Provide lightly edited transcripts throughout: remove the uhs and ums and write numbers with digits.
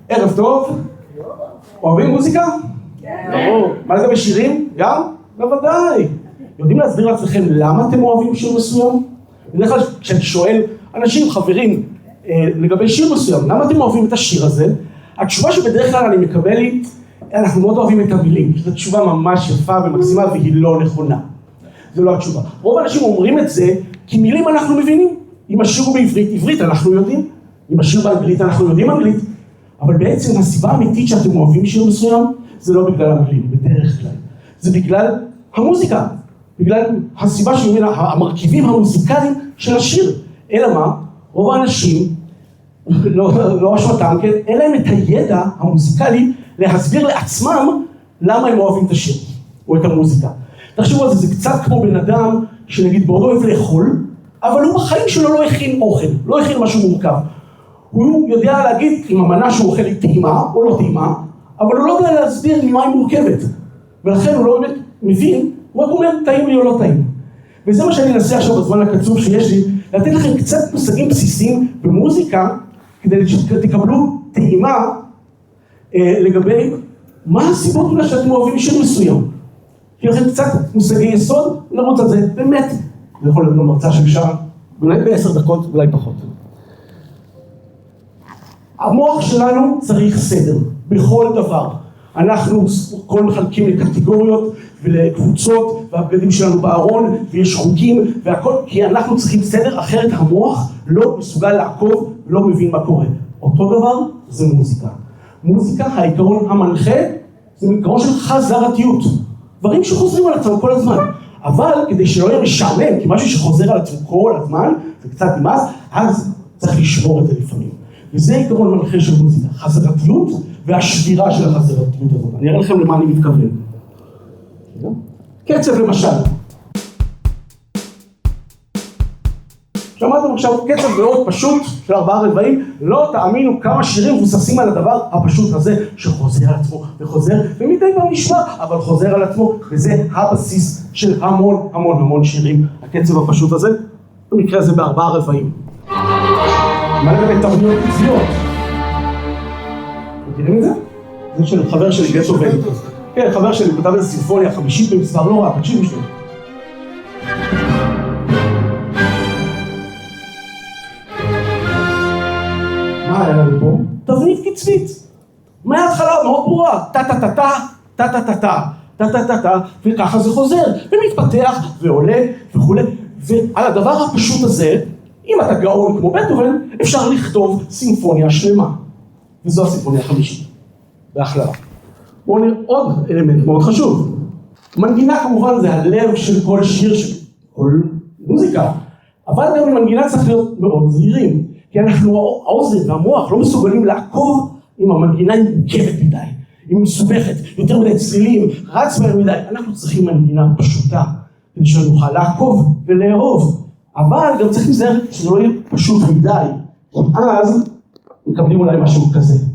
ערב טוב. אוהבים מוזיקה? ברור. מה לגבי שירים? גם? בוודאי. יודעים להסביר לעצמכם למה אתם אוהבים שיר מסוים? בדרך כלל כשאני שואל אנשים, חברים, לגבי שיר מסוים, למה אתם אוהבים את השיר הזה? התשובה שבדרך כלל אני מקבל היא, אנחנו מאוד אוהבים את המילים. זו תשובה ממש יפה ומקסימה והיא לא נכונה. זו לא התשובה. רוב האנשים אומרים את זה כי מילים אנחנו מבינים. אם השיר הוא בעברית, עברית אנחנו יודעים. אם השיר באנגלית אנחנו יודעים אנגלית. אבל בעצם הסיבה האמיתית שאתם אוהבים שיר מסוים, זה לא בגלל המילים, בדרך כלל. זה בגלל המוזיקה. בגלל הסיבה שממנה המרכיבים המוזיקליים של השיר. אלא מה? רוב האנשים, לא אשמתם, כן? אין להם את הידע המוזיקלי להסביר לעצמם למה הם אוהבים את השיר או את המוזיקה. תחשבו על זה, זה קצת כמו בן אדם שנגיד מאוד אוהב לאכול, אבל הוא בחיים שלו לא הכין אוכל, לא הכין משהו מורכב. הוא יודע להגיד אם המנה שהוא אוכל היא טעימה או לא טעימה, אבל הוא לא יודע להסביר ממה היא מורכבת. ולכן הוא לא באמת מבין, הוא רק אומר טעים לי או לא טעים. וזה מה שאני אנסה עכשיו בזמן הקצוב שיש לי, לתת לכם קצת מושגים בסיסיים במוזיקה, כדי שתקבלו טעימה לגבי מה הסיבות אולי שאתם אוהבים שיר מסוים. כי לכם קצת מושגי יסוד, נרוץ על זה באמת. זה יכול להיות מרצה של שעה, אולי ב10 דקות, אולי פחות. המוח שלנו צריך סדר, בכל דבר. אנחנו כל מחלקים לקטגוריות ולקבוצות, והבגדים שלנו בארון, ויש חוקים והכל, כי אנחנו צריכים סדר, אחרת המוח לא מסוגל לעקוב, לא מבין מה קורה. אותו דבר זה מוזיקה. מוזיקה, העיקרון המנחה, זה עיקרון של חזרתיות. דברים שחוזרים על עצמם כל הזמן. אבל כדי שלא יהיה משעמם, כי משהו שחוזר על עצמו כל הזמן, זה קצת נמאס, אז צריך לשמור את זה לפעמים. וזה עיקרון מנחה של מוזיקה, חזרתיות והשבירה של החזרתיות הזאת. אני אראה לכם למה אני מתכוון. קצב למשל. שמעתם עכשיו קצב מאוד פשוט של 4 רבעים, לא תאמינו כמה שירים מבוססים על הדבר הפשוט הזה שחוזר על עצמו וחוזר, ומדי פעם נשמע, אבל חוזר על עצמו, וזה הבסיס של המון המון המון שירים, הקצב הפשוט הזה, במקרה הזה ב4 רבעים. מה לגבי תבניות קצביות? מכירים את זה? זה של חבר שלי, בטהובן. כן, חבר שלי כתב איזה סימפוניה 50 במספר לא רע, תקשיבו שלו. מה היה לנו פה? תבנית קצבית. מההתחלה מאוד ברורה, טה-טה-טה-טה, טה-טה-טה-טה, טה-טה-טה-טה, וככה זה חוזר, ומתפתח, ועולה, וכו'. ועל הדבר הפשוט הזה, אם אתה גאון כמו בטהובן, אפשר לכתוב סימפוניה שלמה. וזו הסימפוניה החמישית, בהכללה. בואו נראה עוד אלמנט מאוד חשוב. מנגינה כמובן זה הלב של כל שיר, של כל מוזיקה. אבל גם מנגינה צריך להיות מאוד זהירים. כי אנחנו, האוזן והמוח לא מסוגלים לעקוב אם המנגינה היא מורכבת מדי. היא מסובכת, יותר מדי צלילים, רץ מהר מדי. אנחנו צריכים מנגינה פשוטה, כדי שנוכל לעקוב ולאהוב. אבל גם צריך להיזהר שזה לא יהיה פשוט מדי. אז מקבלים אולי משהו כזה.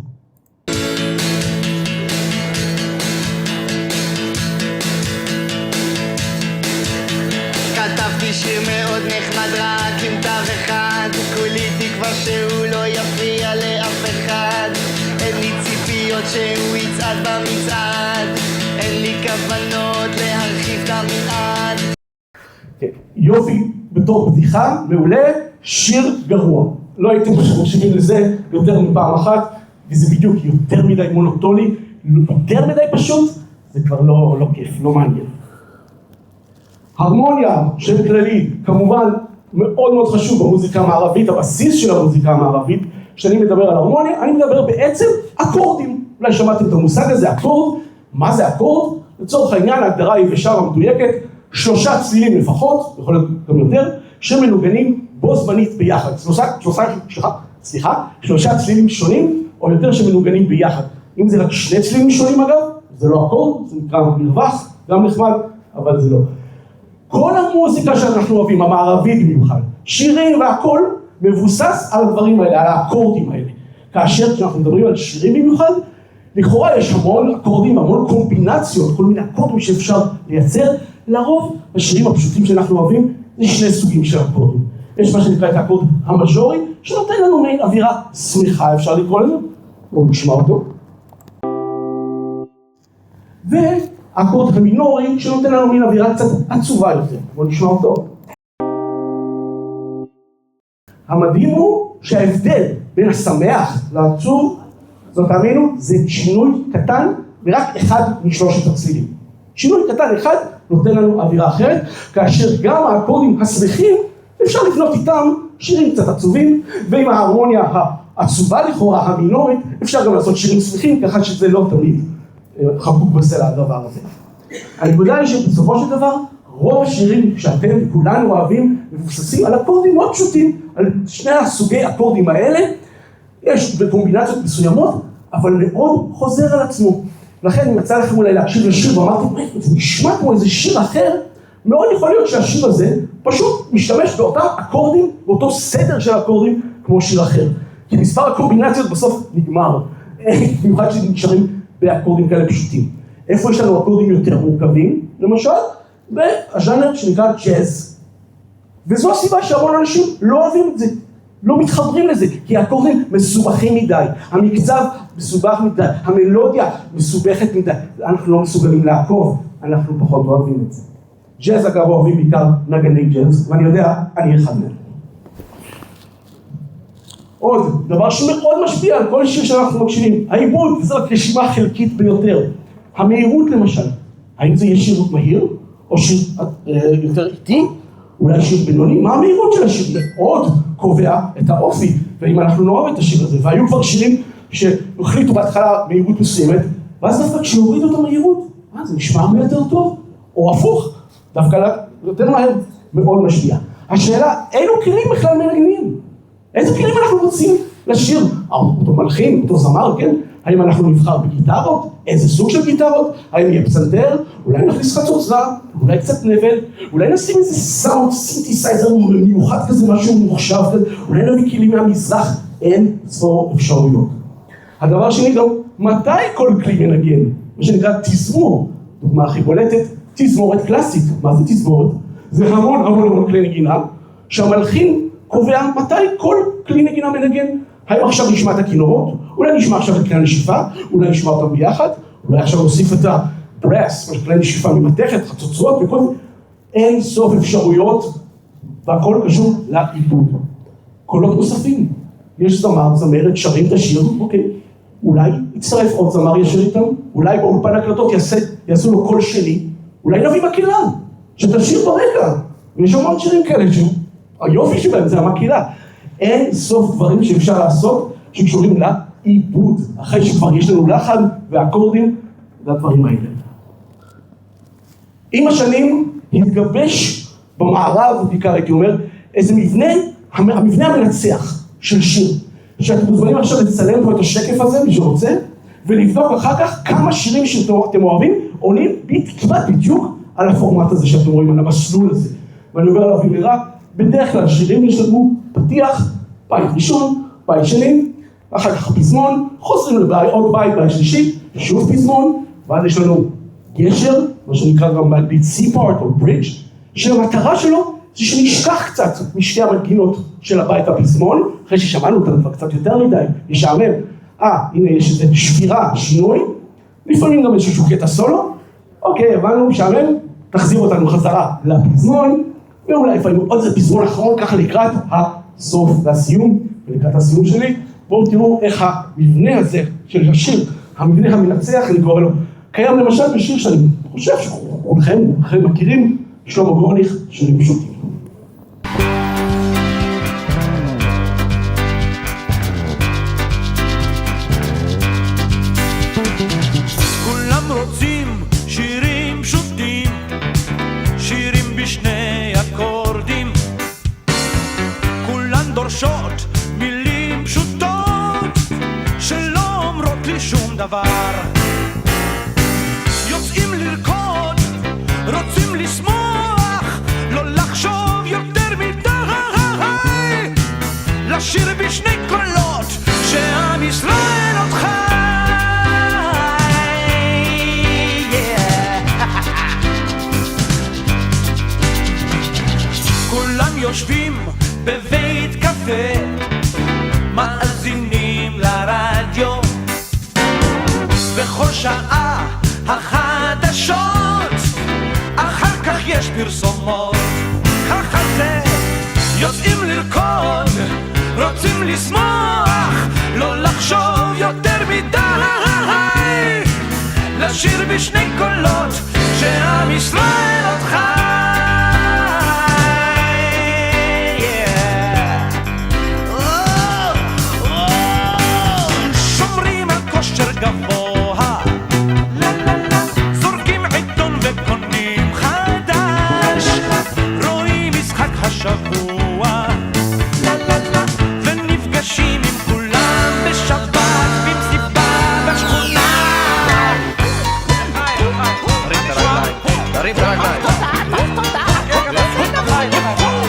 כתבתי שיר מאוד נחמד רק עם תו אחד, כולי תקווה שהוא לא יפריע לאף אחד, אין לי ציפיות שהוא יצעד במצעד, אין לי כוונות להרחיב את המנעד. יופי, בתור בדיחה, מעולה, שיר גרוע. לא הייתם מקשיבים לזה יותר מפעם אחת, וזה בדיוק יותר מדי מונוטוני, יותר מדי פשוט, זה כבר לא כיף, לא מעניין. הרמוניה, שם כללי, כמובן מאוד מאוד חשוב במוזיקה המערבית, הבסיס של המוזיקה המערבית, כשאני מדבר על הרמוניה, אני מדבר בעצם אקורדים. אולי שמעתם את המושג הזה, אקורד. מה זה אקורד? לצורך העניין, ההגדרה היבשה והמדויקת, 3 צלילים לפחות, יכול להיות גם יותר, שמנוגנים בו זמנית ביחד. 3 צלילים שונים, או יותר שמנוגנים ביחד. אם זה רק 2 צלילים שונים אגב, זה לא אקורד, זה נקרא מרווח, גם נחמד, אבל זה לא. כל המוזיקה שאנחנו אוהבים, המערבית במיוחד, שירים והכל, מבוסס על הדברים האלה, על האקורדים האלה. כאשר כשאנחנו מדברים על שירים במיוחד, לכאורה יש המון אקורדים, המון קומבינציות, כל מיני אקורדים שאפשר לייצר. לרוב, השירים הפשוטים שאנחנו אוהבים, זה 2 סוגים של אקורדים. יש מה שנקרא את האקורד המז'ורי, שנותן לנו מעין אווירה שמחה, אפשר לקרוא לזה. בואו נשמע אותו. והאקורד המינורי שנותן לנו מין אווירה קצת עצובה יותר. בואו נשמע אותו. המדהים הוא שההבדל בין השמח לעצוב, זאת תאמינו, זה שינוי קטן ורק אחד משלושת הצלילים. שינוי קטן אחד נותן לנו אווירה אחרת, כאשר גם האקורדים השמחים אפשר לבנות איתם שירים קצת עצובים, ועם ההרמוניה העצובה לכאורה, המינורית, אפשר גם לעשות שירים שמחים, ככה שזה לא תמיד חקוק בסלע הדבר הזה. הנקודה היא שבסופו של דבר, רוב השירים שאתם וכולנו אוהבים מבוססים על אקורדים מאוד פשוטים, על שני הסוגי אקורדים האלה, יש בקומבינציות מסוימות, אבל מאוד חוזר על עצמו. לכן אם יצא לכם אולי להקשיב לשיר ואמרתם, זה נשמע כמו איזה שיר אחר, מאוד יכול להיות שהשיר הזה פשוט משתמש באותם אקורדים, באותו סדר של אקורדים כמו שיר אחר. כי מספר הקומבינציות בסוף נגמר, במיוחד שנשארים באקורדים כאלה פשוטים. איפה יש לנו אקורדים יותר מורכבים, למשל? בז'אנר שנקרא ג'אז. וזו הסיבה שהמון אנשים לא אוהבים את זה, לא מתחברים לזה, כי האקורדים מסובכים מדי, המקצב מסובך מדי, המלודיה מסובכת מדי, אנחנו לא מסוגלים לעקוב, אנחנו פחות אוהבים את זה. ג'אז אגב אוהבים בעיקר נגני ג'אז, ואני יודע, אני אחד מהם. עוד, דבר שמאוד משפיע על כל שיר שאנחנו מקשיבים, העיבוד, זו רשימה חלקית ביותר. המהירות למשל, האם זה יהיה שיר מהיר, או שיר יותר איטי, אולי שיר בינוני, מה המהירות של השיר? מאוד קובע את האופי, ואם אנחנו לא אוהב את השיר הזה, והיו כבר שירים שהחליטו בהתחלה מהירות מסוימת, ואז דווקא כשהורידו את המהירות, זה נשמע הרבה יותר טוב, או הפוך, דווקא יותר מהר מאוד משפיע. השאלה, אילו כלים בכלל מנגנים? איזה כלים אנחנו רוצים לשיר? אותו מלחין, אותו זמר, כן? האם אנחנו נבחר בגיטרות? איזה סוג של גיטרות? האם יהיה פסנתר? אולי נכניס חצוצרה? אולי קצת נבל? אולי נשים איזה סאונד סינתסייזר מיוחד כזה, משהו מוחשב כזה? אולי נביא כלים מהמזרח? אין ספור אפשרויות. הדבר שני גם, מתי כל כלי מנגן? מה שנקרא תזמור. דוגמה הכי בולטת, תזמורת קלאסית. מה זה תזמורת? זה המון כלי נגינה, שהמלחין קובע מתי כל כלי נגינה מנגן. האם עכשיו נשמע את הכינורות? אולי נשמע עכשיו את כלי הנשיפה? אולי נשמע אותם ביחד? אולי עכשיו נוסיף את הברס, כלי נשיפה ממתכת, חצוצרות וכל זה. אין סוף אפשרויות, והכל קשור לעיבוד. קולות נוספים. יש זמר, זמרת, שרים את השיר, אוקיי. אולי יצטרף עוד זמר ישיר איתם, אולי באולפן הקלטות יעשו לו קול שני, אולי נביא מקהלה, שתשיר ברקע. ויש המון שירים כאלה שהיופי שבהם זה המקהלה. אין סוף דברים שאפשר לעשות שקשורים לעיבוד, אחרי שכבר יש לנו לחן ואקורדים והדברים האלה. עם השנים התגבש במערב, בעיקר הייתי אומר, איזה מבנה, המבנה המנצח של שיר. שאתם מוזמנים עכשיו לצלם פה את השקף הזה, מי שרוצה, ולבדוק אחר כך כמה שירים שאתם אוהבים, עונים כמעט בדיוק על הפורמט הזה שאתם רואים, על המסלול הזה. ואני אומר עליו במהרה, בדרך כלל שירים יש לנו פתיח, בית ראשון, בית שני, אחר כך פזמון, חוזרים לעוד בית שלישי, שוב פזמון, ואז יש לנו גשר, מה שנקרא גם באנגלית C-part או bridge, שהמטרה שלו זה שנשכח קצת משתי המנגינות של הבית הפזמון, אחרי ששמענו אותם כבר קצת יותר מדי, נשעמם, הנה יש איזו שבירה, שינוי, לפעמים גם איזשהו קטע סולו, אוקיי, הבנו, משעמם, תחזיר אותנו חזרה לפזמון, ואולי לפעמים עוד איזה פזמון אחרון, ככה לקראת הסוף והסיום, ולקראת הסיום שלי, בואו תראו איך המבנה הזה של השיר, המבנה המנצח, אני קורא לו, קיים למשל בשיר שאני חושב שכולכם מכירים, שלמה גורליך, שירים פשוטים. כולם רוצים שירים פשוטים, שירים בשני אקורדים, כולן דורשות מילים פשוטות שלא אומרות לי שום דבר. יוצאים לרקוד, רוצים לשמוח, לא לחשוב יותר מדי, לשיר בשני קולות שעם ישראל עוד חי. כולם יושבים בבית קפה, מאזינים לרדיו, שעה החדשות, אחר כך יש פרסומות. ככה זה, יוצאים לרקוד, רוצים לשמוח, לא לחשוב יותר מדי, לשיר בשני קולות שעם ישראל עוד חי. שומרים על כושר גבוה, זורקים עיתון וקונים חדש, רואים משחק השבוע ונפגשים עם כולם בשבת במסיבה בשכונה. תרים את הרגליים,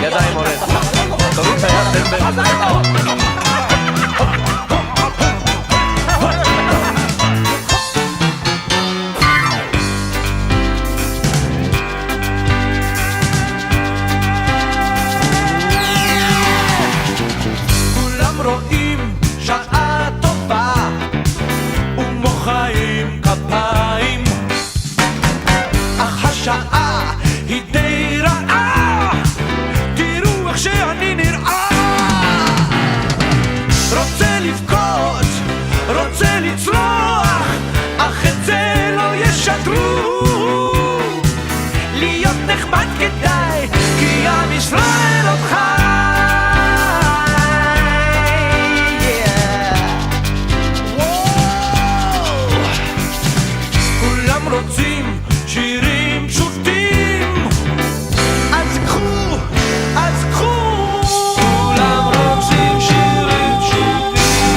ידיים עולת, תוריד את היד, תן בין. רואים שעה טובה ומוחאים כפיים, אך השעה היא די רעה, תראו איך שאני נראה. רוצה לבכות, רוצה לצרוח, אך את זה לא ישדרו. להיות נחמד כדאי, כי עם ישראל עוד חי. רוצים שירים פשוטים, אז קחו, אז קחו. כולם רוצים שירים פשוטים.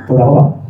תודה רבה.